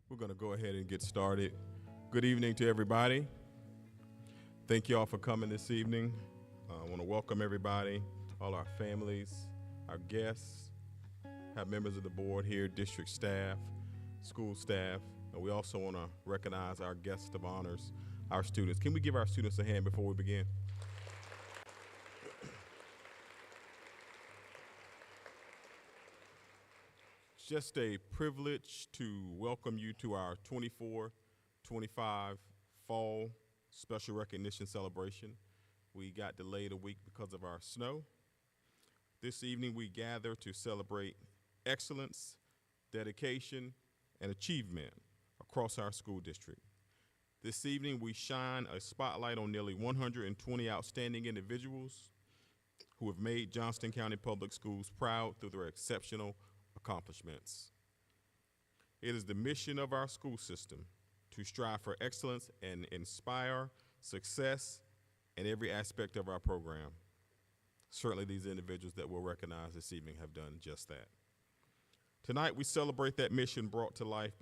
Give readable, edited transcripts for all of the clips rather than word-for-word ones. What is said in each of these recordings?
We're going to go ahead and get started. Good evening to everybody. Thank you all for coming this evening. I want to welcome everybody, all our families, our guests, have members of the board here, district staff, school staff, and we also want to recognize our guests of honors, our students. Can we give our students a hand before we begin? It's just a privilege to welcome you to our 24-25 Fall Special Recognition Celebration. We got delayed a week because of our snow. This evening we gather to celebrate excellence, dedication, and achievement across our school district. This evening we shine a spotlight on nearly 120 outstanding individuals who have made Johnston County Public Schools proud through their exceptional accomplishments. It is the mission of our school system to strive for excellence and inspire success in every aspect of our program. Certainly these individuals that we'll recognize this evening have done just that. Tonight we celebrate that mission brought to life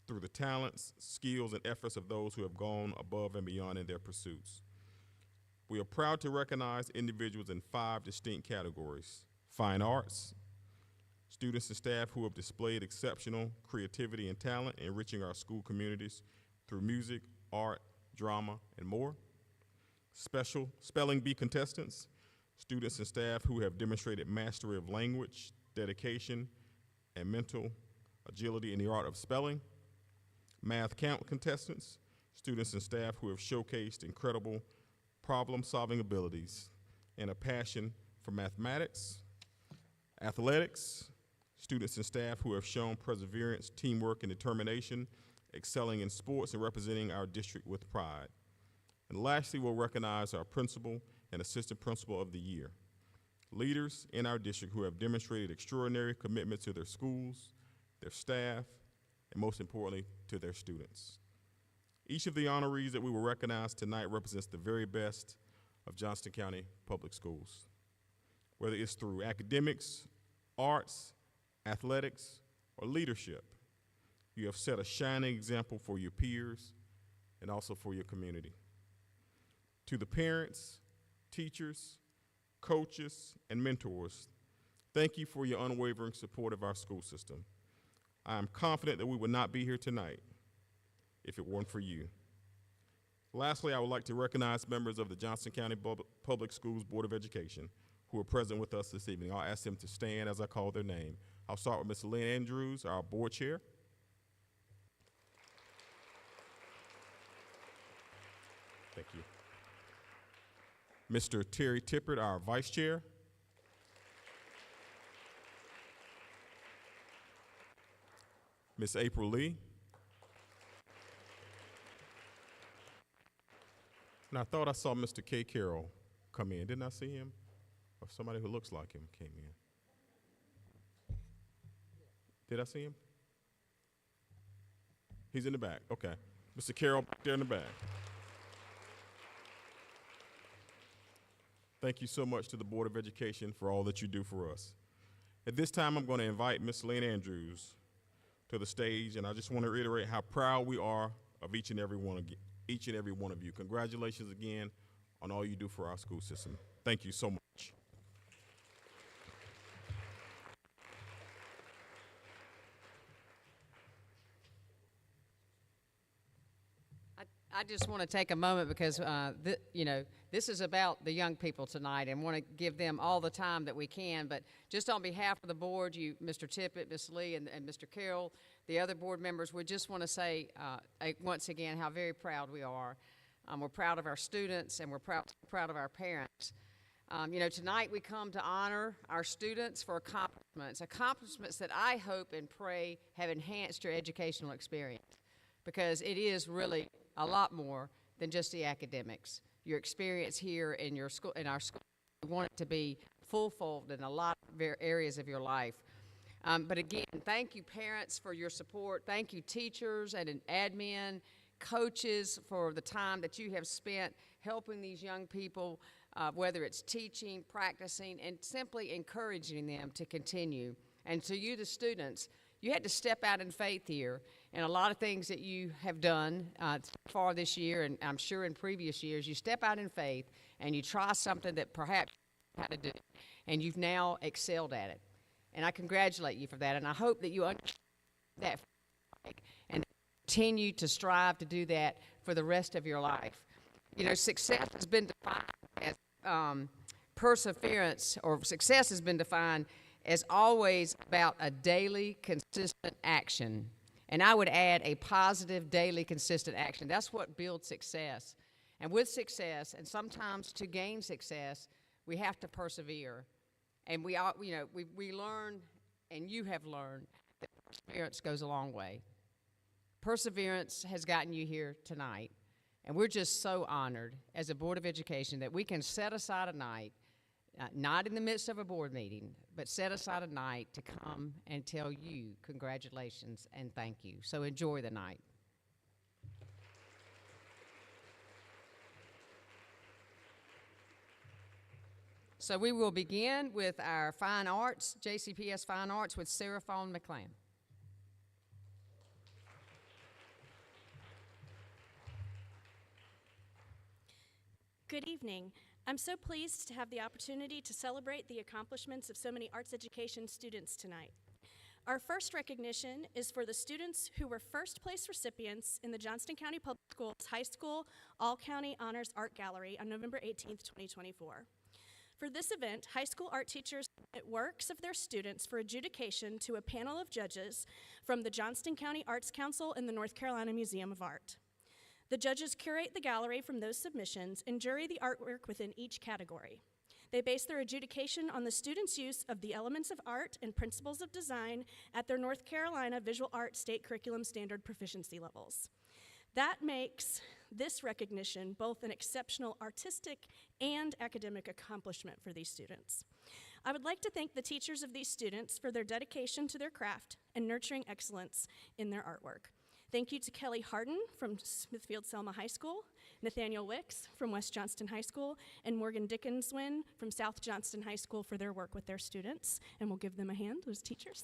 through the talents, skills, and efforts of those who have gone above and beyond in their pursuits. We are proud to recognize individuals in 5 distinct categories: fine arts, students and staff who have displayed exceptional creativity and talent, enriching our school communities through music, art, drama, and more. Special spelling bee contestants, students and staff who have demonstrated mastery of language, dedication, and mental agility in the art of spelling. Math count contestants, students and staff who have showcased incredible problem-solving abilities and a passion for mathematics. Athletics, students and staff who have shown perseverance, teamwork, and determination, excelling in sports and representing our district with pride. And lastly, we'll recognize our principal and assistant principal of the year, leaders in our district who have demonstrated extraordinary commitment to their schools, their staff, and most importantly, to their students. Each of the honorees that we will recognize tonight represents the very best of Johnston County Public Schools. Whether it's through academics, arts, athletics, or leadership, you have set a shining example for your peers and also for your community. To the parents, teachers, coaches, and mentors, thank you for your unwavering support of our school system. I am confident that we would not be here tonight if it weren't for you. Lastly, I would like to recognize members of the Johnston County Public Schools Board of Education who are present with us this evening. I'll ask them to stand as I call their name. I'll start with Ms. Lynn Andrews, our board chair. Thank you. Mr. Terry Tippett, our vice chair. Ms. April Lee. And I thought I saw Mr. K. Carroll come in. Didn't I see him? Or somebody who looks like him came in. Did I see him? He's in the back. Okay. Mr. Carroll back there in the back. Thank you so much to the Board of Education for all that you do for us. At this time, I'm going to invite Ms. Lynn Andrews to the stage, and I just want to reiterate how proud we are of each and every one of you. Congratulations again on all you do for our school system. Thank you so much. I just want to take a moment because, this is about the young people tonight and want to give them all the time that we can. But just on behalf of the board, you, Mr. Tippett, Ms. Lee, and Mr. Carroll, the other board members, we just want to say once again how very proud we are. We're proud of our students and we're proud of our parents. Tonight we come to honor our students for accomplishments that I hope and pray have enhanced your educational experience, because it is really a lot more than just the academics. Your experience here in our school, we want it to be full-fold in a lot of areas of your life. But again, thank you parents for your support. Thank you teachers and admin, coaches for the time that you have spent helping these young people, whether it's teaching, practicing, and simply encouraging them to continue. And to you, the students, you had to step out in faith here and a lot of things that you have done so far this year, and I'm sure in previous years, you step out in faith and you try something that perhaps you know how to do, and you've now excelled at it. And I congratulate you for that, and I hope that you understand that and continue to strive to do that for the rest of your life. You know, success has been defined as perseverance, or success has been defined as always about a daily, consistent action. And I would add a positive, daily, consistent action. That's what builds success. And with success, and sometimes to gain success, we have to persevere. And we learn, and you have learned, that perseverance goes a long way. Perseverance has gotten you here tonight. And we're just so honored as a Board of Education that we can set aside a night, not in the midst of a board meeting, but set aside a night to come and tell you congratulations and thank you. So enjoy the night. So we will begin with our Fine Arts, JCPS Fine Arts, with Sarah Fawn McClam. Good evening. I'm so pleased to have the opportunity to celebrate the accomplishments of so many arts education students tonight. Our first recognition is for the students who were first place recipients in the Johnston County Public Schools High School All-County Honors Art Gallery on November 18th, 2024. For this event, high school art teachers submit works of their students for adjudication to a panel of judges from the Johnston County Arts Council and the North Carolina Museum of Art. The judges curate the gallery from those submissions and jury the artwork within each category. They base their adjudication on the students' use of the elements of art and principles of design at their North Carolina Visual Arts State Curriculum Standard proficiency levels. That makes this recognition both an exceptional artistic and academic accomplishment for these students. I would like to thank the teachers of these students for their dedication to their craft and nurturing excellence in their artwork. Thank you to Kelly Harden from Smithfield-Selma High School, Nathaniel Wicks from West Johnston High School, and Morgan Dickenswin from South Johnston High School for their work with their students. And we'll give them a hand, those teachers.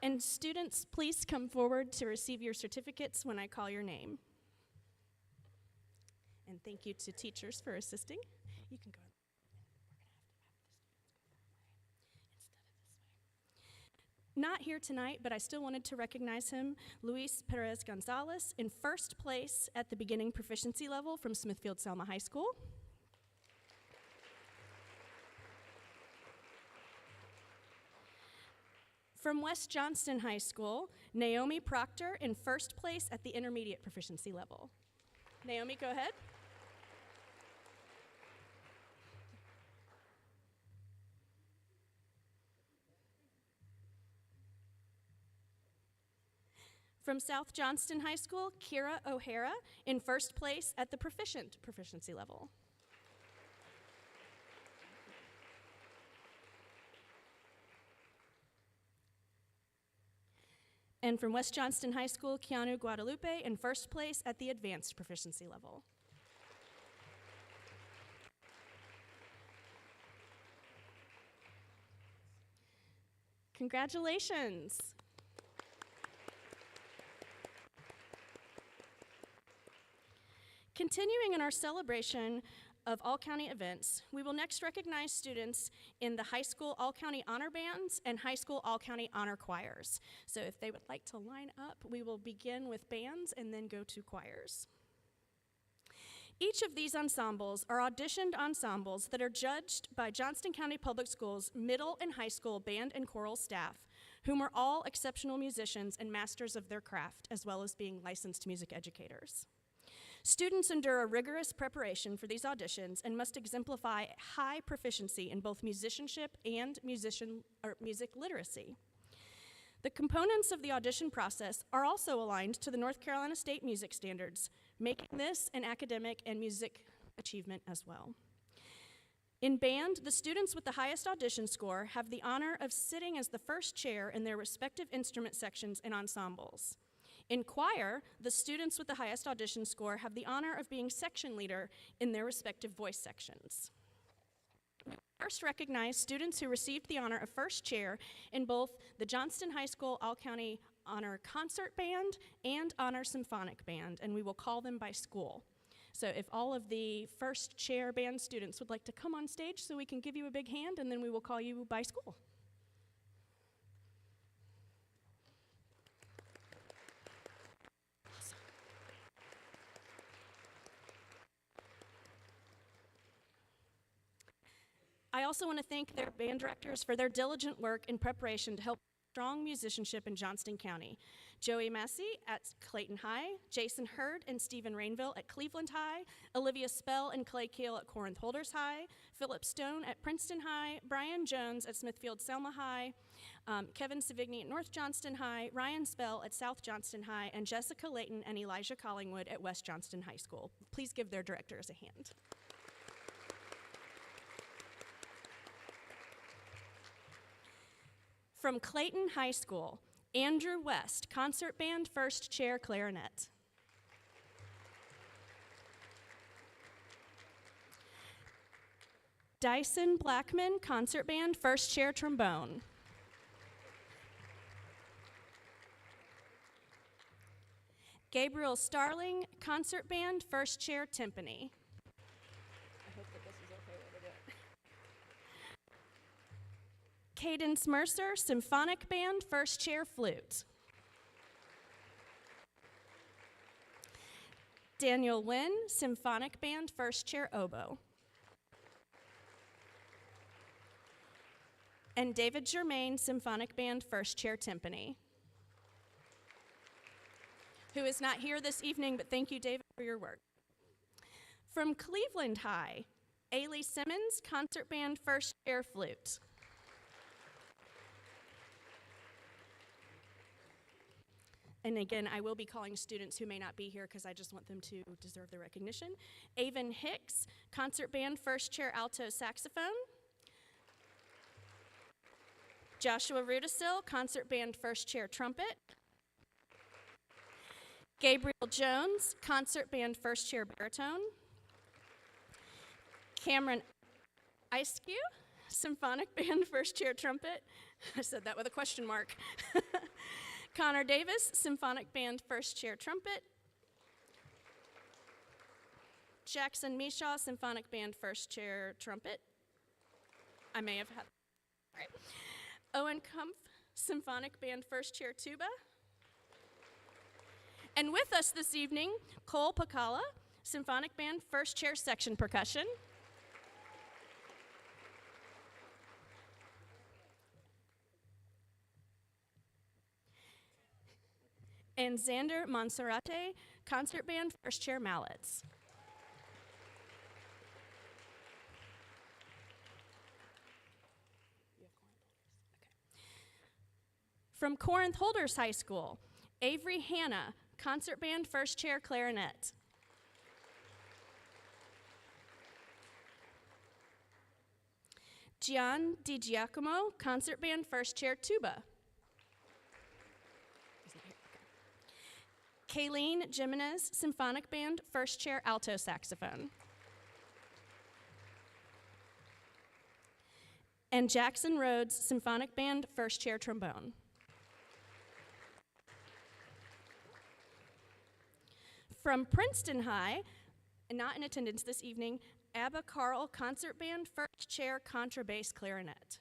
And students, please come forward to receive your certificates when I call your name. And thank you to teachers for assisting. You can go. Not here tonight, but I still wanted to recognize him, Luis Perez Gonzalez, in first place at the beginning proficiency level from Smithfield-Selma High School. From West Johnston High School, Naomi Proctor in first place at the intermediate proficiency level. Naomi, go ahead. From South Johnston High School, Kira O'Hara in first place at the proficient proficiency level. And from West Johnston High School, Keanu Guadalupe in first place at the advanced proficiency level. Congratulations. Continuing in our celebration of all-county events, we will next recognize students in the high school all-county honor bands and high school all-county honor choirs. So if they would like to line up, we will begin with bands and then go to choirs. Each of these ensembles are auditioned ensembles that are judged by Johnston County Public Schools middle and high school band and choral staff, whom are all exceptional musicians and masters of their craft, as well as being licensed music educators. Students endure a rigorous preparation for these auditions and must exemplify high proficiency in both musicianship and music literacy. The components of the audition process are also aligned to the North Carolina State Music Standards, making this an academic and music achievement as well. In band, the students with the highest audition score have the honor of sitting as the first chair in their respective instrument sections and ensembles. In choir, the students with the highest audition score have the honor of being section leader in their respective voice sections. First recognize students who received the honor of first chair in both the Johnston High School All-County Honor Concert Band and Honor Symphonic Band, and we will call them by school. So if all of the first chair band students would like to come on stage so we can give you a big hand, and then we will call you by school. I also want to thank their band directors for their diligent work in preparation to help strong musicianship in Johnston County. Joey Massey at Clayton High, Jason Hurd and Stephen Rainville at Cleveland High, Olivia Spell and Clay Keel at Corinth Holders High, Philip Stone at Princeton High, Brian Jones at Smithfield Selma High, Kevin Savigny at North Johnston High, Ryan Spell at South Johnston High, and Jessica Layton and Elijah Collingwood at West Johnston High School. Please give their directors a hand. From Clayton High School, Andrew West, Concert Band, First Chair, Clarinet. Dyson Blackman, Concert Band, First Chair, Trombone. Gabriel Starling, Concert Band, First Chair, Timpani. I hope that this is okay while we do it. Cadence Mercer, Symphonic Band, First Chair, Flute. Daniel Wynn, Symphonic Band, First Chair, Oboe. And David Germain, Symphonic Band, First Chair, Timpani. Who is not here this evening, but thank you, David, for your work. From Cleveland High, Ailey Simmons, Concert Band, First Chair, Flute. And again, I will be calling students who may not be here because I just want them to deserve the recognition. Avon Hicks, Concert Band, First Chair, Alto Saxophone. Joshua Rudisil, Concert Band, First Chair, Trumpet. Gabriel Jones, Concert Band, First Chair, Baritone. Cameron Iskew, Symphonic Band, First Chair, Trumpet. I said that with a question mark. Connor Davis, Symphonic Band, First Chair, Trumpet. Jackson Mishaw, Symphonic Band, First Chair, Trumpet. I may have had, all right. Owen Kumpf, Symphonic Band, First Chair, Tuba. And with us this evening, Cole Pacala, Symphonic Band, First Chair, Section Percussion. And Xander Monserrate, Concert Band, First Chair, Mallets. From Corinth Holders High School, Avery Hanna, Concert Band, First Chair, Clarinet. Gian Di Giacomo, Concert Band, First Chair, Tuba. Kayleen Jimenez, Symphonic Band, First Chair, Alto Saxophone. And Jackson Rhodes, Symphonic Band, First Chair, Trombone. From Princeton High, and not in attendance this evening, Abba Carl, Concert Band, First Chair, Contrabass, Clarinet.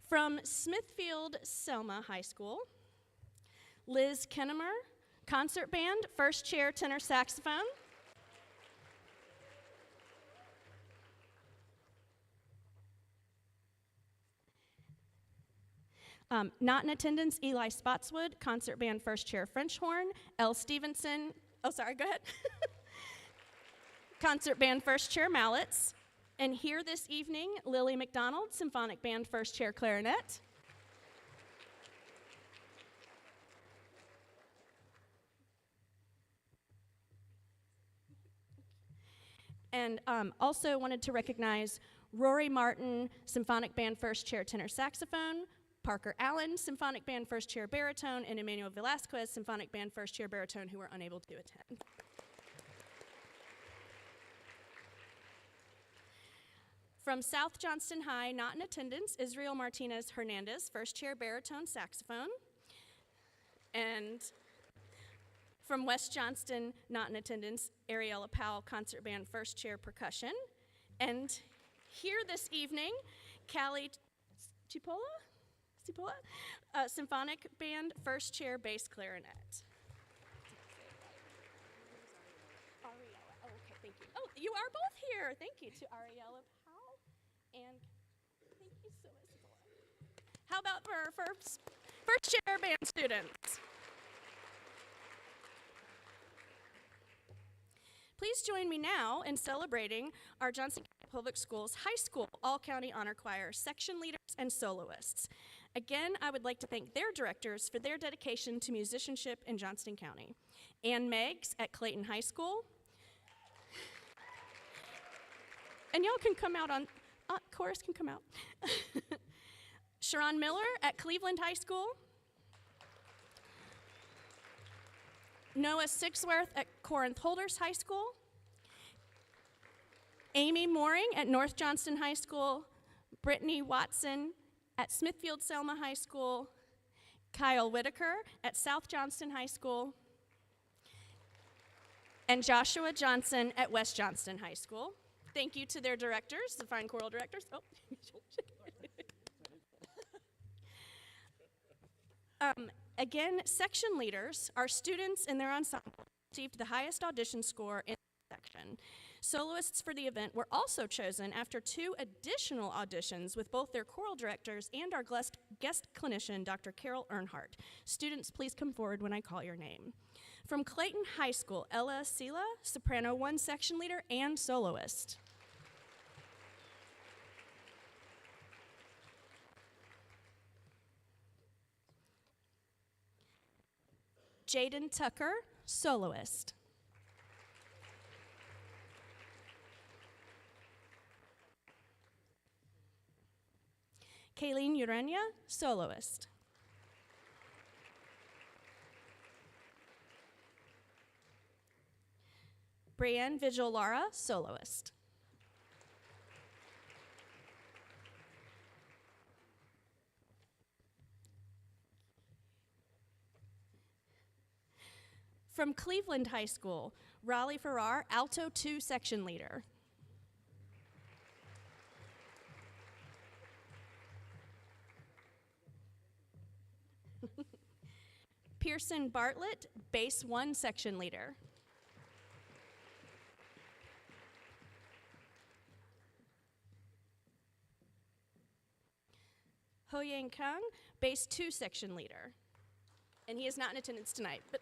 From Smithfield Selma High School, Liz Kennemer, Concert Band, First Chair, Tenor Saxophone. Not in attendance, Eli Spotswood, Concert Band, First Chair, French Horn. Elle Stevenson, oh sorry, go ahead. Concert Band, First Chair, Mallets. And here this evening, Lily McDonald, Symphonic Band, First Chair, Clarinet. And also wanted to recognize Rory Martin, Symphonic Band, First Chair, Tenor Saxophone. Parker Allen, Symphonic Band, First Chair, Baritone. And Emmanuel Velasquez, Symphonic Band, First Chair, Baritone, who were unable to attend. From South Johnston High, not in attendance, Israel Martinez Hernandez, first chair baritone saxophone. And from West Johnston, not in attendance, Ariella Powell, concert band, first chair percussion. And here this evening, Callie Cipolla, symphonic band, first chair bass clarinet. Ariella, oh, okay, thank you. Oh, you are both here. Thank you to Ariella Powell and thank you so much. How about for our first chair band students? Please join me now in celebrating our Johnston County Public Schools High School All-County Honor Choir section leaders and soloists. Again, I would like to thank their directors for their dedication to musicianship in Johnston County. Ann Meggs at Clayton High School. And y'all can come out on, chorus can come out. Sharon Miller at Cleveland High School. Noah Sixworth at Corinth Holders High School. Amy Mooring at North Johnston High School. Brittany Watson at Smithfield Selma High School. Kyle Whitaker at South Johnston High School. And Joshua Johnson at West Johnston High School. Thank you to their directors, the fine choral directors. Oh. Again, section leaders are students in their ensemble who received the highest audition score in the section. Soloists for the event were also chosen after 2 additional auditions with both their choral directors and our guest clinician, Dr. Carol Earnhardt. Students, please come forward when I call your name. From Clayton High School, Ella Sila, soprano 1 section leader and soloist. Jaden Tucker, soloist. Kayleen Urania, soloist. Brianne Vigil-Lara, soloist. From Cleveland High School, Raleigh Farrar, alto 2 section leader. Pearson Bartlett, bass 1 section leader. Ho Yang Kang, bass 2 section leader. And he is not in attendance tonight, but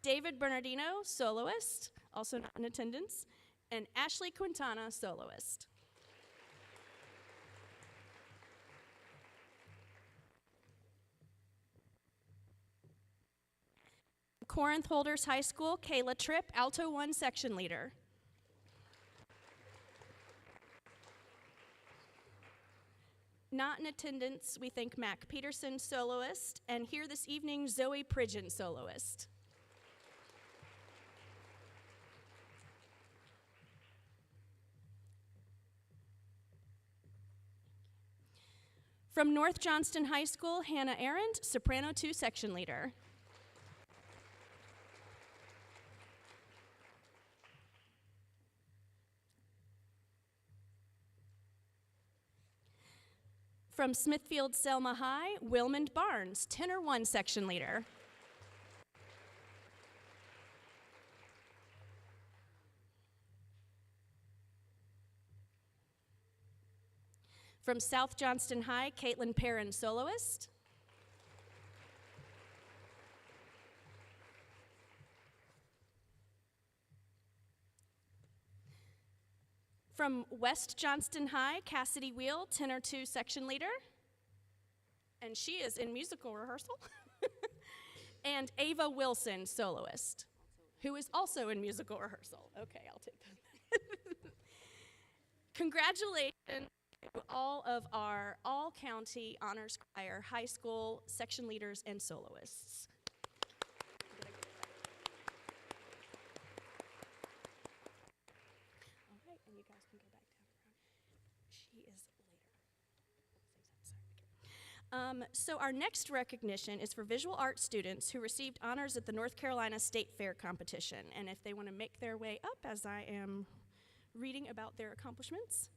David Bernardino, soloist, also not in attendance, and Ashley Quintana, soloist. Corinth Holders High School, Kayla Tripp, alto 1 section leader. Not in attendance, we thank Mac Peterson, soloist, and here this evening, Zoe Pridgeon, soloist. From North Johnston High School, Hannah Arendt, soprano 2 section leader. From Smithfield Selma High, Wilmond Barnes, tenor 1 section leader. From South Johnston High, Caitlin Perrin, soloist. From West Johnston High, Cassidy Wheel, tenor 2 section leader. And she is in musical rehearsal. And Ava Wilson, soloist, who is also in musical rehearsal. Okay, I'll take that. Congratulations to all of our all-county honors choir, high school section leaders, and soloists. All right, and you guys can go back down. So our next recognition is for visual arts students who received honors at the North Carolina State Fair competition. And if they want to make their way up as I am reading about their accomplishments.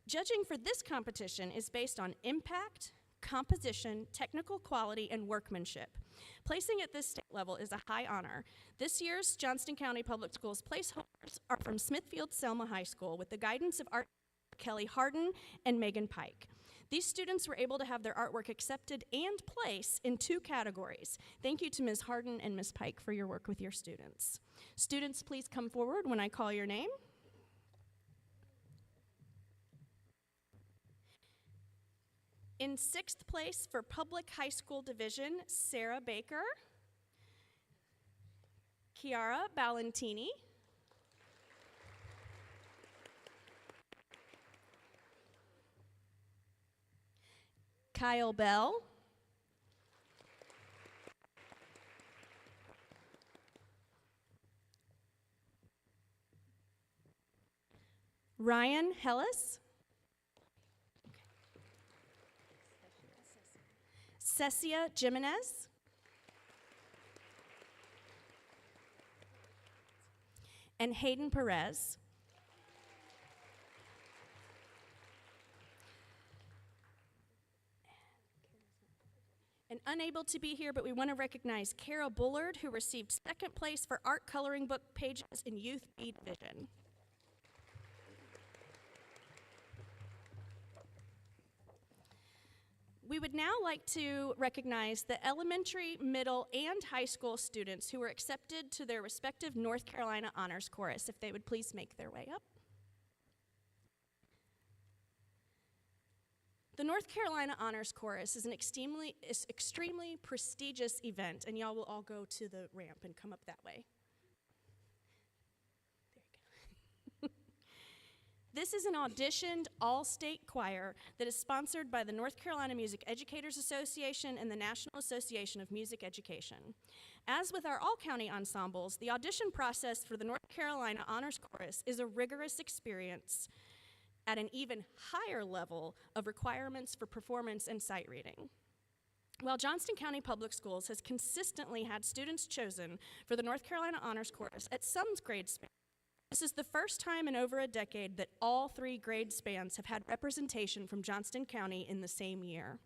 Judging for this competition is based on impact, composition, technical quality, and workmanship. Placing at this state level is a high honor. This year's Johnston County Public Schools placeholders are from Smithfield-Selma High School with the guidance of art Kelly Harden and Megan Pike. These students were able to have their artwork accepted and place in 2 categories. Thank you to Ms. Harden and Ms. Pike for your work with your students. Students, please come forward when I call your name. In 6th place for Public High School Division, Sarah Baker, Chiara Ballantini, Kyle Bell, Ryan Hellis, Cecia Jimenez, and Hayden Perez. And unable to be here, but we want to recognize Kara Bullard, who received 2nd place for art coloring book pages in Youth B Division. We would now like to recognize the elementary, middle, and high school students who were accepted to their respective North Carolina Honors Chorus, if they would please make their way up. The North Carolina Honors Chorus is an extremely prestigious event, and y'all will all go to the ramp and come up that way. There you go. This is an auditioned all-state choir that is sponsored by the North Carolina Music Educators Association and the National Association of Music Education. As with our all-county ensembles, the audition process for the North Carolina Honors Chorus is a rigorous experience at an even higher level of requirements for performance and sight reading. While Johnston County Public Schools has consistently had students chosen for the North Carolina Honors Chorus at some grade span, this is the first time in over a decade that all 3 grade spans have had representation from Johnston County in the same year.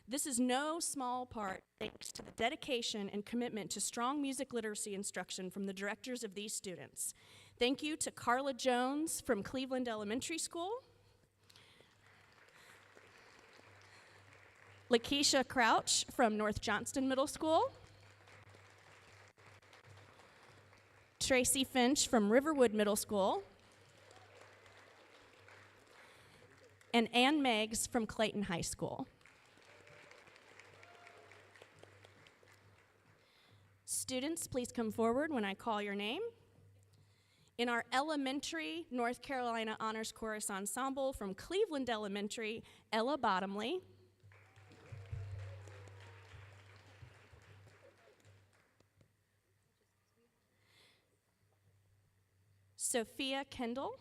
This is no small part thanks to the dedication and commitment to strong music literacy instruction from the directors of these students. Thank you to Carla Jones from Cleveland Elementary School, Lakeisha Crouch from North Johnston Middle School, Tracy Finch from Riverwood Middle School, and Ann Meggs from Clayton High School. Students, please come forward when I call your name. In our elementary North Carolina Honors Chorus Ensemble from Cleveland Elementary, Ella Bottomley, Sophia Kendall,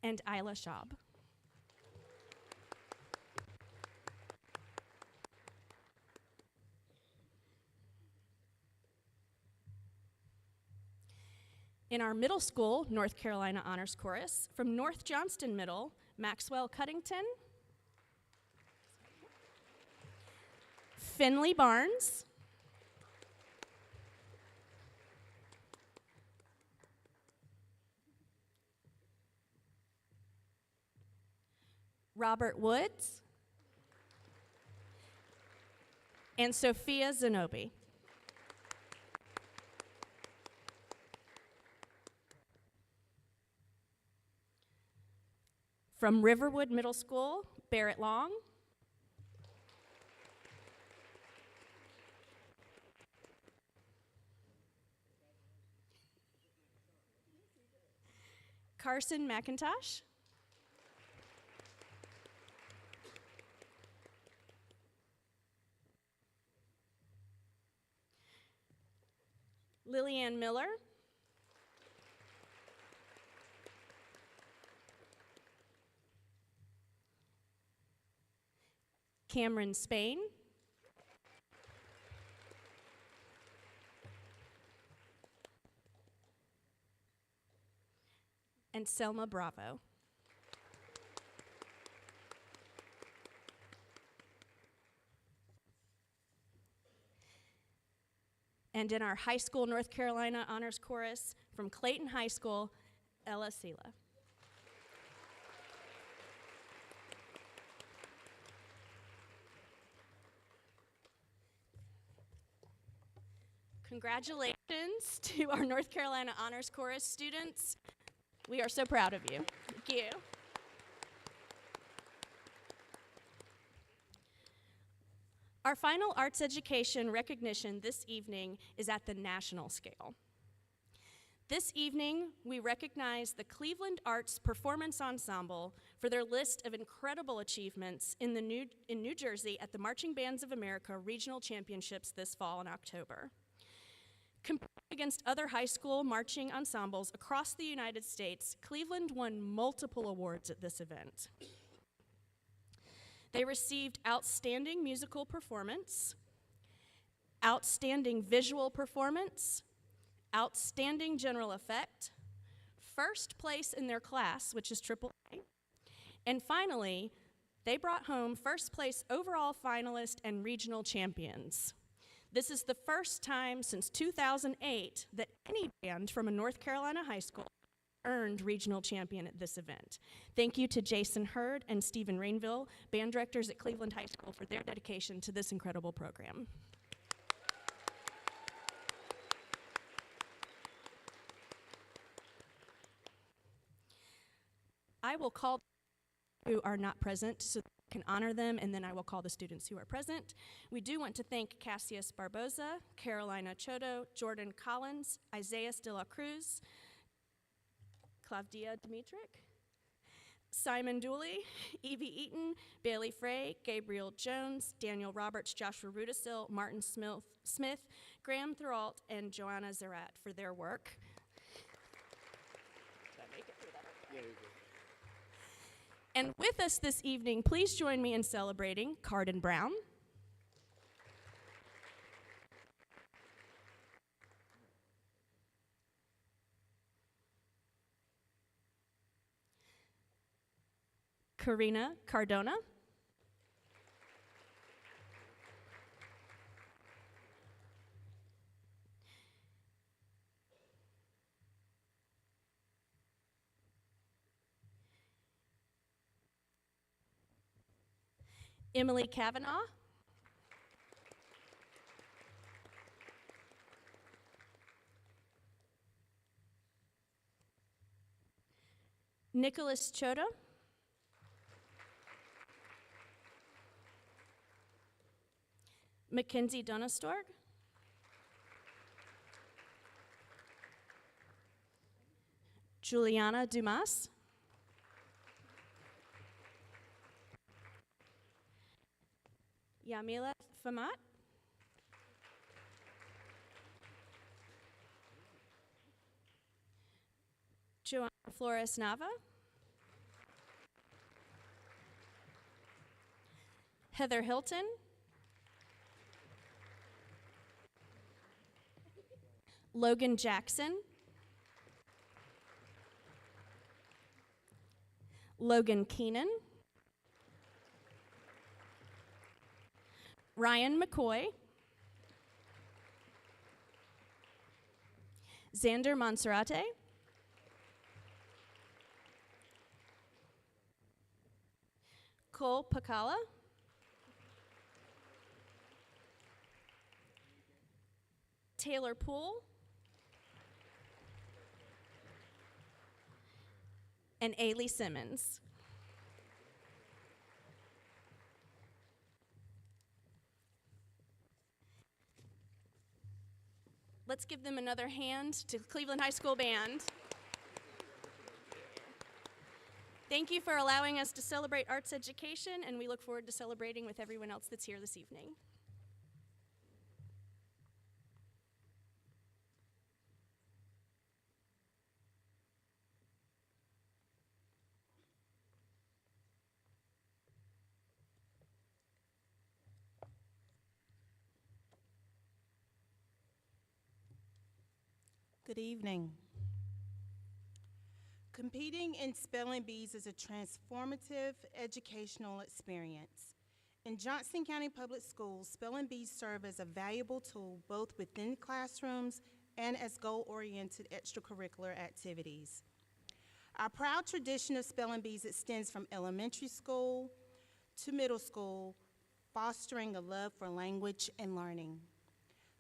and Isla Schaub. In our middle school North Carolina Honors Chorus, from North Johnston Middle, Maxwell Cuddington, Finley Barnes, Robert Woods, and Sophia Zenobi. From Riverwood Middle School, Barrett Long, Carson McIntosh, Lillian Miller, Cameron Spain, and Selma Bravo. And in our high school North Carolina honors chorus from Clayton High School, Ella Sela. Congratulations to our North Carolina honors chorus students. We are so proud of you. Thank you. Our final arts education recognition this evening is at the national scale. This evening, we recognize the Cleveland Arts Performance Ensemble for their list of incredible achievements in New Jersey at the Marching Bands of America Regional Championships this fall in October. Compared against other high school marching ensembles across the United States, Cleveland won multiple awards at this event. They received Outstanding Musical Performance, Outstanding Visual Performance, Outstanding General Effect, First Place in their class, which is AAA, and finally, they brought home First Place Overall Finalist and Regional Champions. This is the first time since 2008 that any band from a North Carolina high school earned regional champion at this event. Thank you to Jason Hurd and Stephen Rainville, band directors at Cleveland High School, for their dedication to this incredible program. I will call who are not present so that I can honor them, and then I will call the students who are present. We do want to thank Cassius Barboza, Carolina Chodo, Jordan Collins, Isaiah de la Cruz, Clavdia Dimitric, Simon Dooley, Evie Eaton, Bailey Frey, Gabriel Jones, Daniel Roberts, Joshua Rudisil, Martin Smith, Graham Throlt, and Joanna Zarat for their work. Did I make it through that? Yeah, you're good. And with us this evening, please join me in celebrating Carden Brown, Karina Cardona, Emily Kavanaugh, Nicholas Choda, Mackenzie Donistorg, Juliana Dumas, Yamila Famat, Joanna Flores Nava, Heather Hilton, Logan Jackson, Logan Keenan, Ryan McCoy, Xander Monserrate, Cole Pacala, Taylor Poole, and Ailey Simmons. Let's give them another hand to Cleveland High School Band. Thank you for allowing us to celebrate arts education, and we look forward to celebrating with everyone else that's here this evening. Good evening. Competing in spelling bees is a transformative educational experience. In Johnston County Public Schools, spelling bees serve as a valuable tool both within classrooms and as goal-oriented extracurricular activities. Our proud tradition of spelling bees extends from elementary school to middle school, fostering a love for language and learning.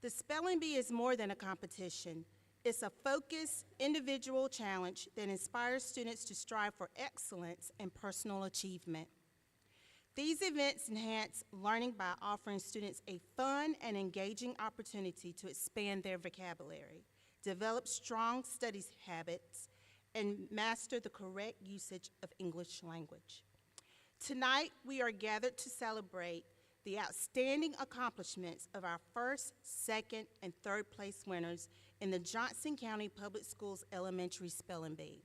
The spelling bee is more than a competition. It's a focused, individual challenge that inspires students to strive for excellence and personal achievement. These events enhance learning by offering students a fun and engaging opportunity to expand their vocabulary, develop strong study habits, and master the correct usage of English language. Tonight, we are gathered to celebrate the outstanding accomplishments of our first, second, and third place winners in the Johnston County Public Schools Elementary Spelling Bee.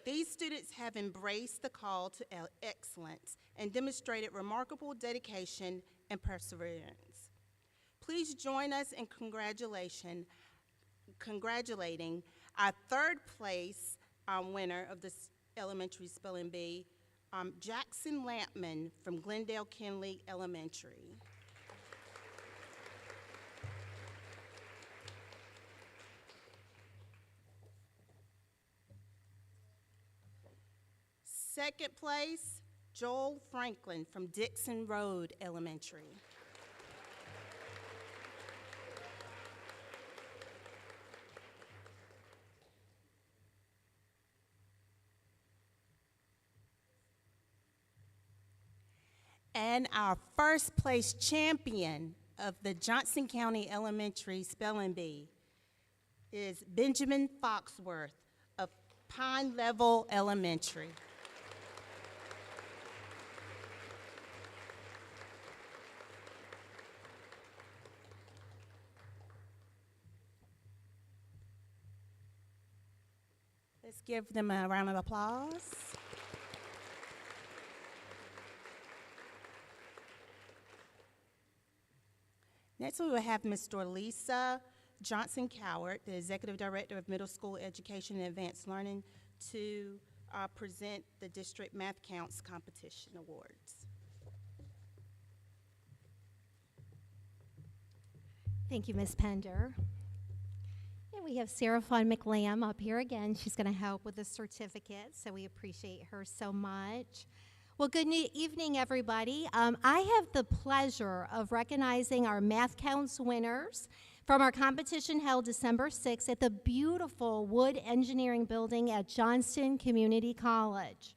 These students have embraced the call to excellence and demonstrated remarkable dedication and perseverance. Please join us in congratulating our third place winner of this elementary spelling bee, Jackson Lampman from Glendale Kinley Elementary. Second place, Joel Franklin from Dixon Road Elementary. And our first place champion of the Johnston County Elementary Spelling Bee is Benjamin Foxworth of Pine Level Elementary. Let's give them a round of applause. Next, we will have Ms. Dorlisa Johnson-Coward, the Executive Director of Middle School Education and Advanced Learning, to present the District Math Counts Competition Awards. Thank you, Ms. Pender. And we have Sarah Fawn McLam up here again. She's going to help with the certificate, so we appreciate her so much. Well, good evening, everybody. I have the pleasure of recognizing our Math Counts winners from our competition held December 6th at the beautiful Wood Engineering Building at Johnston Community College.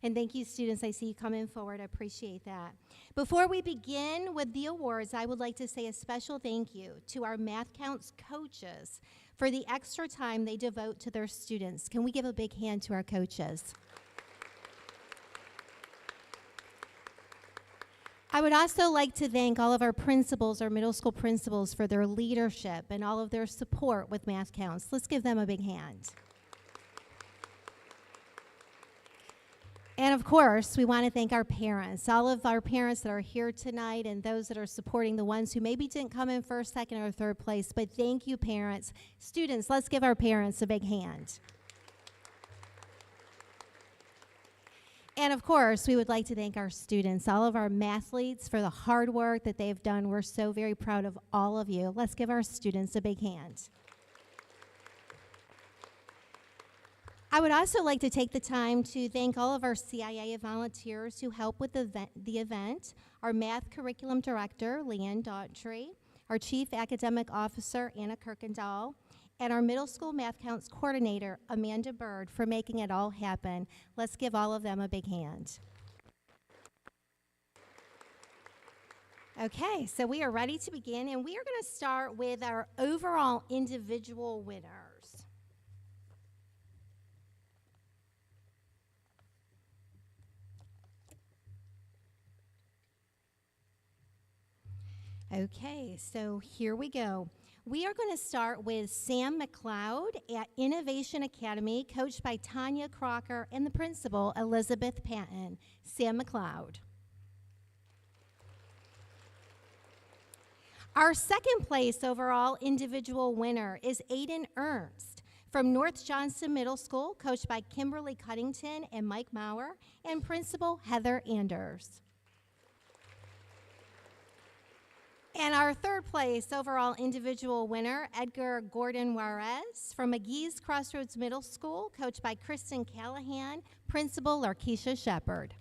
And thank you, students. I see you coming forward. I appreciate that. Before we begin with the awards, I would like to say a special thank you to our Math Counts coaches for the extra time they devote to their students. Can we give a big hand to our coaches? I would also like to thank all of our principals, our middle school principals, for their leadership and all of their support with Math Counts. Let's give them a big hand. And of course, we want to thank our parents, all of our parents that are here tonight and those that are supporting the ones who maybe didn't come in first, second, or third place. But thank you, parents. Students, let's give our parents a big hand. And of course, we would like to thank our students, all of our mathletes, for the hard work that they've done. We're so very proud of all of you. Let's give our students a big hand. I would also like to take the time to thank all of our CIA volunteers who help with the event, our math curriculum director, Leanne Daughtry, our chief academic officer, Anna Kirkendall, and our middle school math counts coordinator, Amanda Bird, for making it all happen. Let's give all of them a big hand. Okay, so we are ready to begin, and we are going to start with our overall individual winners. Okay, so here we go. We are going to start with Sam McLeod at Innovation Academy, coached by Tanya Crocker and the principal, Elizabeth Patton. Sam McLeod. Our second place overall individual winner is Aiden Ernst from North Johnston Middle School, coached by Kimberly Cuddington and Mike Maurer, and Principal Heather Anders. And our third place overall individual winner, Edgar Gordon Juarez from McGee's Crossroads Middle School, coached by Kristen Callahan, Principal Larkeisha Shepard.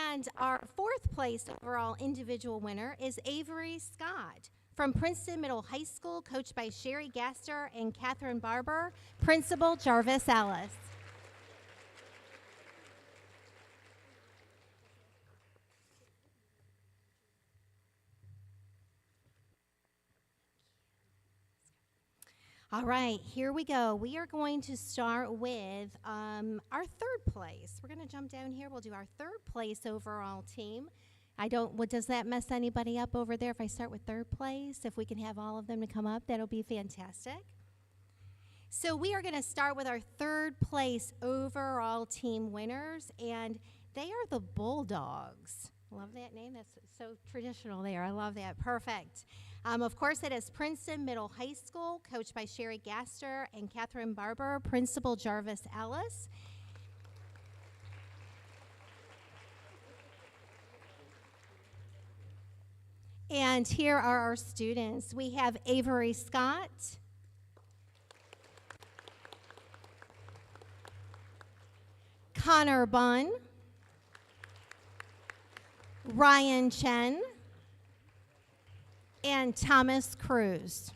And our fourth place overall individual winner is Avery Scott from Princeton Middle High School, coached by Sherry Gaster and Catherine Barber, Principal Jarvis Ellis. All right, here we go. We are going to start with our third place. We're going to jump down here. We'll do our third place overall team. Does that mess anybody up over there if I start with third place? If we can have all of them to come up, that'll be fantastic. So we are going to start with our third place overall team winners, and they are the Bulldogs. Love that name. That's so traditional there. I love that. Perfect. Of course, it is Princeton Middle High School, coached by Sherry Gaster and Catherine Barber, Principal Jarvis Ellis. And here are our students. We have Avery Scott, Connor Bunn, Ryan Chen, and Thomas Cruz.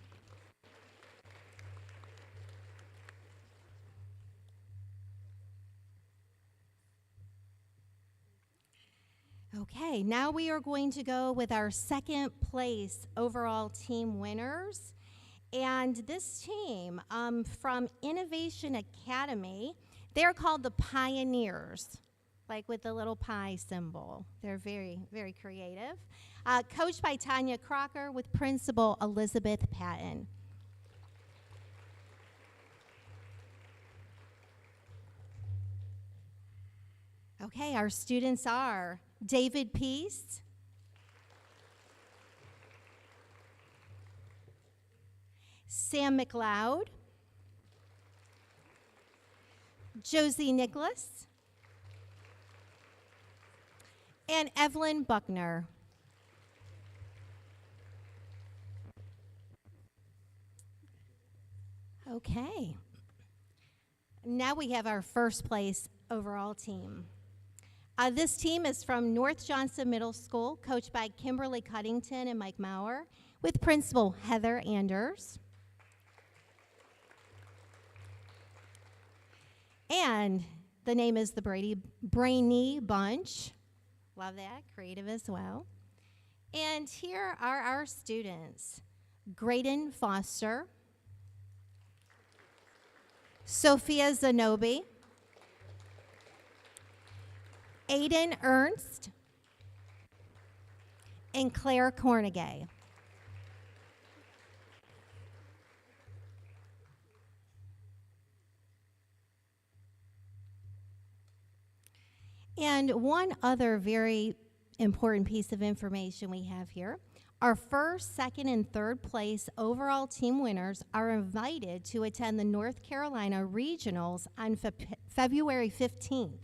Okay, now we are going to go with our second place overall team winners. And this team from Innovation Academy, they're called the Pioneers, like with the little pie symbol. They're very, very creative. Coached by Tanya Crocker with Principal Elizabeth Patton. Okay, our students are David Peace, Sam McLeod, Josie Nicholas, and Evelyn Buckner. Okay. Now we have our first place overall team. This team is from North Johnston Middle School, coached by Kimberly Cuddington and Mike Maurer, with Principal Heather Anders. And the name is the Brainy Bunch. Love that, creative as well. And here are our students: Graydon Foster, Sophia Zanobi, Aiden Ernst, and Claire Cornegay. And one other very important piece of information we have here. Our first, second, and third place overall team winners are invited to attend the North Carolina Regionals on February 15th.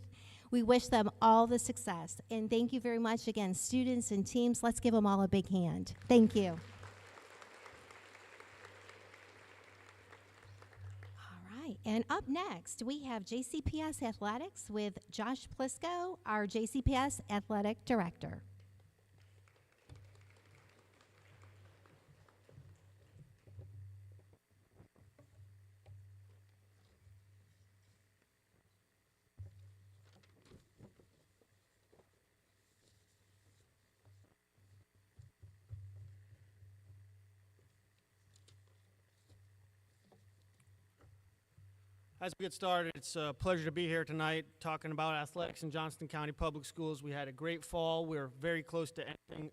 We wish them all the success. And thank you very much again, students and teams. Let's give them all a big hand. Thank you. All right, and up next, we have JCPS Athletics with Josh Plisco, our JCPS Athletic Director. As we get started, it's a pleasure to be here tonight talking about athletics in Johnston County Public Schools. We had a great fall. We're very close to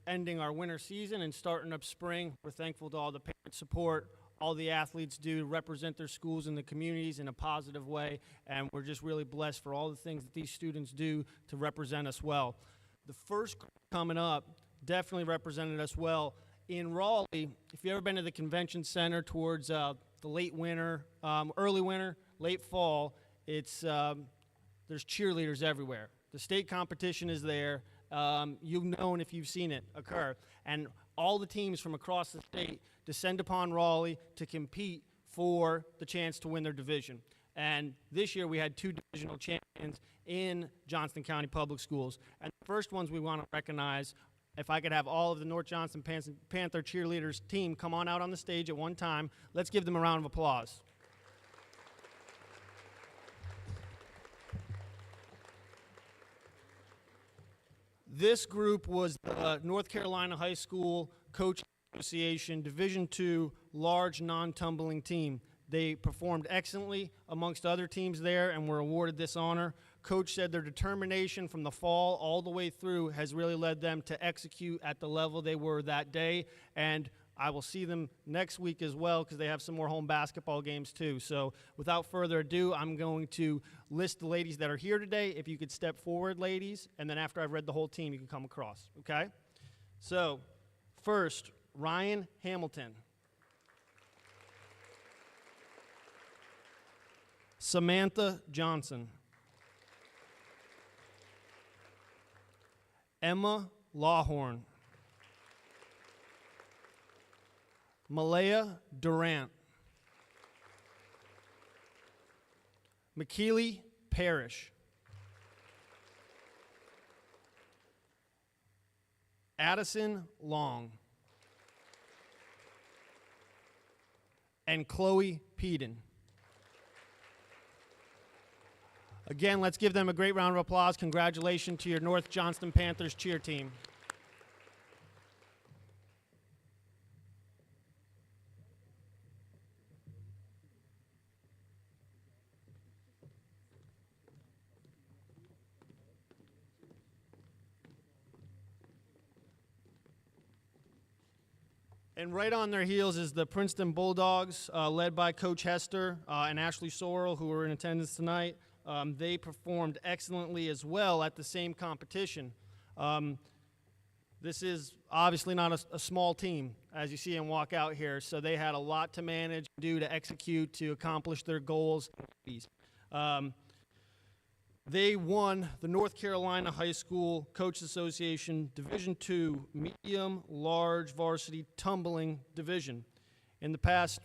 ending our winter season and starting up spring. We're thankful to all the parent support all the athletes do to represent their schools and the communities in a positive way, and we're just really blessed for all the things that these students do to represent us well. The first group coming up definitely represented us well. In Raleigh, if you've ever been to the convention center towards the late winter, early winter, late fall, it's there's cheerleaders everywhere. The state competition is there. You've known if you've seen it occur. And all the teams from across the state descend upon Raleigh to compete for the chance to win their division. And this year we had 2 divisional champions in Johnston County Public Schools. And the first ones we want to recognize, if I could have all of the North Johnston Panther cheerleaders team come on out on the stage at one time, let's give them a round of applause. This group was the North Carolina High School Coach Association Division II large non-tumbling team. They performed excellently amongst other teams there and were awarded this honor. Coach said their determination from the fall all the way through has really led them to execute at the level they were that day, and I will see them next week as well because they have some more home basketball games too. So without further ado, I'm going to list the ladies that are here today. If you could step forward, ladies, and then after I've read the whole team, you can come across, okay? So first, Ryan Hamilton. Samantha Johnson. Emma Lawhorn. Malaya Durant. McKeely Parrish. Addison Long. And Chloe Peden. Again, let's give them a great round of applause. Congratulations to your North Johnston Panthers cheer team. And right on their heels is the Princeton Bulldogs, led by Coach Hester and Ashley Sorrell, who were in attendance tonight. They performed excellently as well at the same competition. This is obviously not a small team, as you see them walk out here, so they had a lot to manage, do to execute, to accomplish their goals. They won the North Carolina High School Coaches Association Division II Medium Large Varsity Tumbling Division. In the past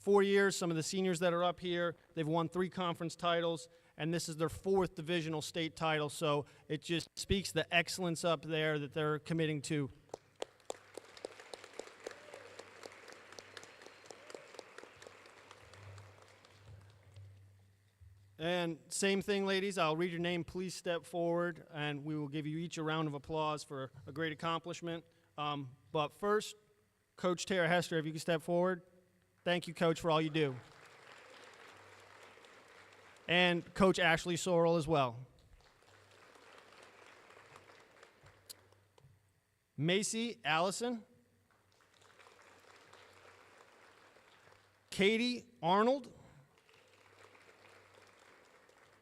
4 years, some of the seniors that are up here, they've won 3 conference titles, and this is their 4th divisional state title, so it just speaks the excellence up there that they're committing to. And same thing, ladies, I'll read your name, please step forward, and we will give you each a round of applause for a great accomplishment. But first, Coach Tara Hester, if you could step forward. Thank you, Coach, for all you do. And Coach Ashley Sorrell as well. Macy Allison. Katie Arnold.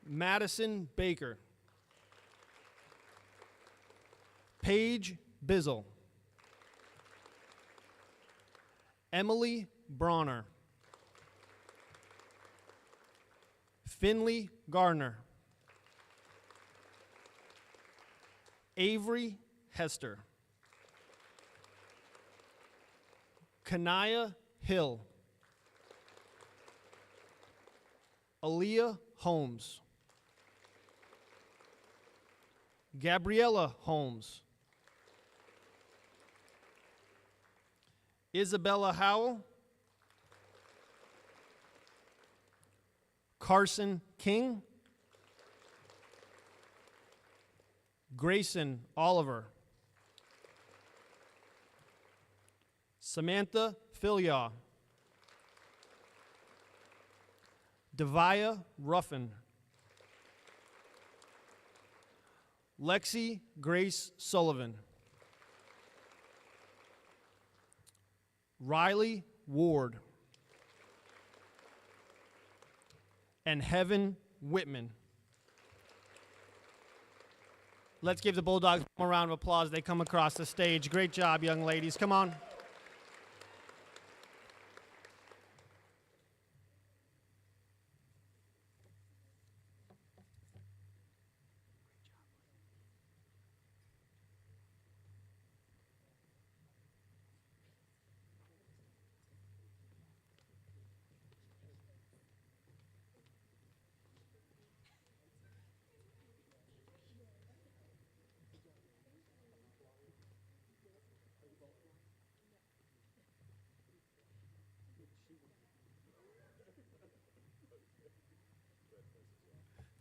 Madison Baker. Paige Bizzle. Emily Bronner. Finley Gardner. Avery Hester. Kanaya Hill. Aaliyah Holmes. Gabriella Holmes. Isabella Howell. Carson King. Grayson Oliver. Samantha Filyaw. Devia Ruffin. Lexi Grace Sullivan. Riley Ward. And Heaven Whitman. Let's give the Bulldogs a round of applause. They come across the stage. Great job, young ladies. Come on.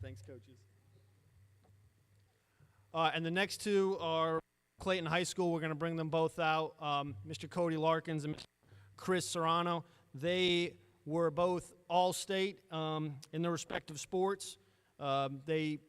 Thanks, coaches. And the next two are Clayton High School. We're going to bring them both out. Mr. Cody Larkins and Mr. Chris Serrano. They were both all-state in their respective sports. Whether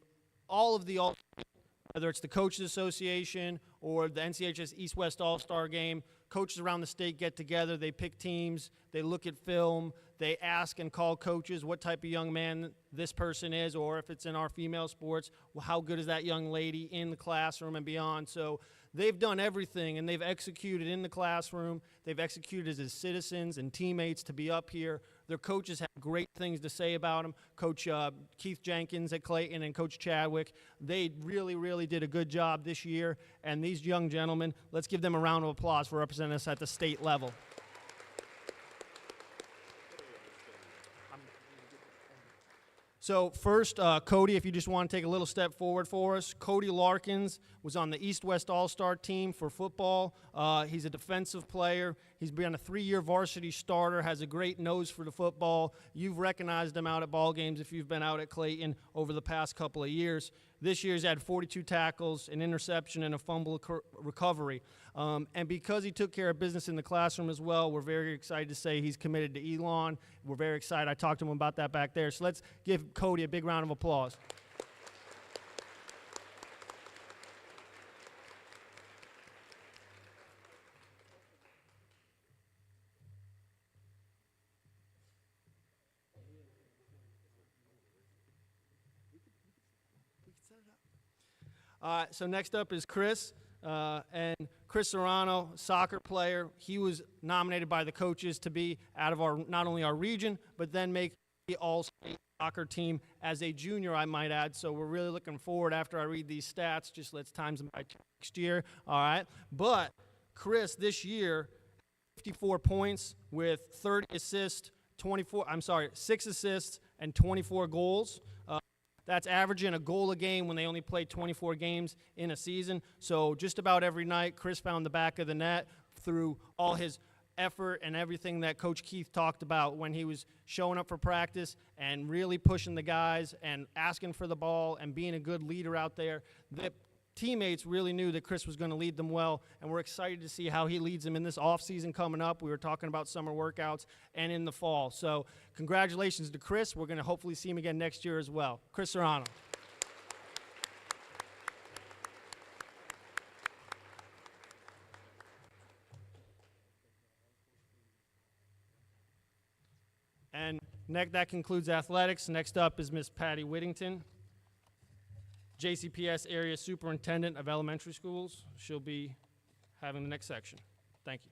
it's the Coaches Association or the NCHS East-West All-Star Game, coaches around the state get together, they pick teams, they look at film, they ask and call coaches what type of young man this person is, or if it's in our female sports, well, how good is that young lady in the classroom and beyond. So they've done everything, and they've executed in the classroom. They've executed as citizens and teammates to be up here. Their coaches have great things to say about them. Coach Keith Jenkins at Clayton and Coach Chadwick, they really, really did a good job this year. And these young gentlemen, let's give them a round of applause for representing us at the state level. So first, Cody, if you just want to take a little step forward for us. Cody Larkins was on the East-West All-Star team for football. He's a defensive player. He's been a 3-year varsity starter, has a great nose for the football. You've recognized him out at ball games if you've been out at Clayton over the past couple of years. This year he's had 42 tackles, an interception, and a fumble recovery. And because he took care of business in the classroom as well, we're very excited to say he's committed to Elon. We're very excited. I talked to him about that back there. So let's give Cody a big round of applause. So next up is Chris, and Chris Serrano, soccer player. He was nominated by the coaches to be out of our not only our region, but then make the all-state soccer team as a junior, I might add. So we're really looking forward after I read these stats. Just let's times them by next year, all right? But Chris this year, 54 points with 6 assists and 24 goals. That's averaging a goal a game when they only play 24 games in a season. So just about every night, Chris found the back of the net through all his effort and everything that Coach Keith talked about when he was showing up for practice and really pushing the guys and asking for the ball and being a good leader out there. The teammates really knew that Chris was going to lead them well, and we're excited to see how he leads them in this offseason coming up. We were talking about summer workouts and in the fall. So congratulations to Chris. We're going to hopefully see him again next year as well. Chris Serrano. And that concludes athletics. Next up is Miss Patty Whittington, JCPS Area Superintendent of Elementary Schools. She'll be having the next section. Thank you.